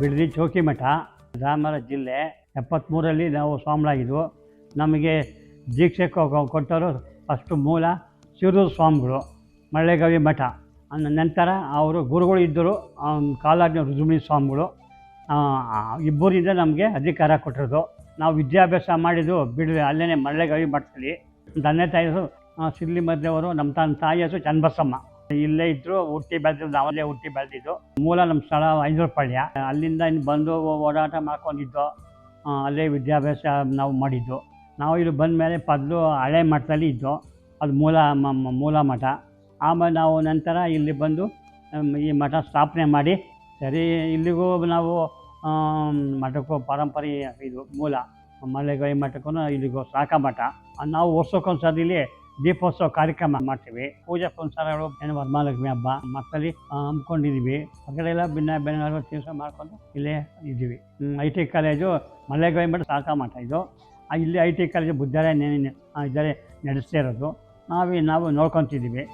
ಬಿಡದಿ ಚೌಕಿ ಮಠ, ರಾಮನಗರ ಜಿಲ್ಲೆ. 73ರಲ್ಲಿ ನಾವು ಸ್ವಾಮಿಗಳಾಗಿದ್ವು. ನಮಗೆ ದೀಕ್ಷೆ ಕೊಟ್ಟವರು ಫಸ್ಟು ಮೂಲ ಶಿರೂರು ಸ್ವಾಮಿಗಳು, ಮಳ್ಳೆಗವಿ ಮಠ. ನಂತರ ಅವರು ಗುರುಗಳು ಇದ್ದರು, ಕಾಲಾಜ್ಞ ರುಜುಮಿ ಸ್ವಾಮಿಗಳು. ಇಬ್ಬರಿಂದ ನಮಗೆ ಅಧಿಕಾರ ಕೊಟ್ಟಿರೋದು. ನಾವು ವಿದ್ಯಾಭ್ಯಾಸ ಮಾಡಿದ್ದು ಬಿಡದಿ, ಅಲ್ಲೇ ಮಳ್ಳೆಗವಿ ಮಠದಲ್ಲಿ. ತಂದೆ ತಾಯಿಯರು ಸಿರ್ಲಿ ಮದ್ರೆಯವರು, ನಮ್ಮ ತಾಯಿ ಹೆಸರು ಚನ್ನಬಸಮ್ಮ. ಇಲ್ಲೇ ಇದ್ದರು, ಹುಟ್ಟಿ ಬೆಳೆದಿದ್ದು, ನಾವಲ್ಲೇ ಹುಟ್ಟಿ ಬೆಳೆದಿದ್ದು. ಮೂಲ ನಮ್ಮ ಸ್ಥಳ ಐನೂರುಪಾಳ್ಯ. ಅಲ್ಲಿಂದ ಇನ್ನು ಬಂದು ಓಡಾಟ ಮಾಡ್ಕೊಂಡಿದ್ದು, ಅಲ್ಲೇ ವಿದ್ಯಾಭ್ಯಾಸ ನಾವು ಮಾಡಿದ್ದು. ನಾವು ಇಲ್ಲಿ ಬಂದ ಮೇಲೆ ಮೊದಲು ಹಳೆ ಮಠದಲ್ಲಿ ಇದ್ದು, ಅದು ಮೂಲ ಮಠ. ಆಮೇಲೆ ನಾವು ನಂತರ ಇಲ್ಲಿ ಬಂದು ಈ ಮಠ ಸ್ಥಾಪನೆ ಮಾಡಿ, ಸರಿ ಇಲ್ಲಿಗೂ ನಾವು ಮಠಕ್ಕೂ ಪಾರಂಪರೆ ಇದು ಮೂಲ ಮಳ್ಳೆಗವಿ ಮಠಕ್ಕೂ ಇಲ್ಲಿಗೂ ಸಾಕ ಮಠ. ನಾವು ವರ್ಷಕ್ಕೊಂದ್ಸರಿ ಇಲ್ಲಿ ದೀಪೋತ್ಸವ ಕಾರ್ಯಕ್ರಮ ಮಾಡ್ತೀವಿ. ಪೂಜೆ ಪುನಸ್ಕಾರಗಳು, ವರಮಹಾಲಕ್ಷ್ಮಿ ಹಬ್ಬ ಮಕ್ಕಳಲ್ಲಿ ಹಮ್ಮಿಕೊಂಡಿದ್ದೀವಿ. ಹೊರಗಡೆ ಎಲ್ಲ ಭಿನ್ನ ದಿವಸ ಮಾಡ್ಕೊಂಡು ಇಲ್ಲೇ ಇದ್ದೀವಿ. IT ಕಾಲೇಜು ಮಳ್ಳೆಗವಿ ಮಠ ಸಾಕ ಮಠ ಇದು. ಇಲ್ಲಿ IT ಕಾಲೇಜು ಬುದ್ಧಾಲಯ ಇದ್ದಾರೆ ನಡೆಸ್ತಾ ಇರೋದು. ನಾವು ನೋಡ್ಕೊತಿದ್ದೀವಿ.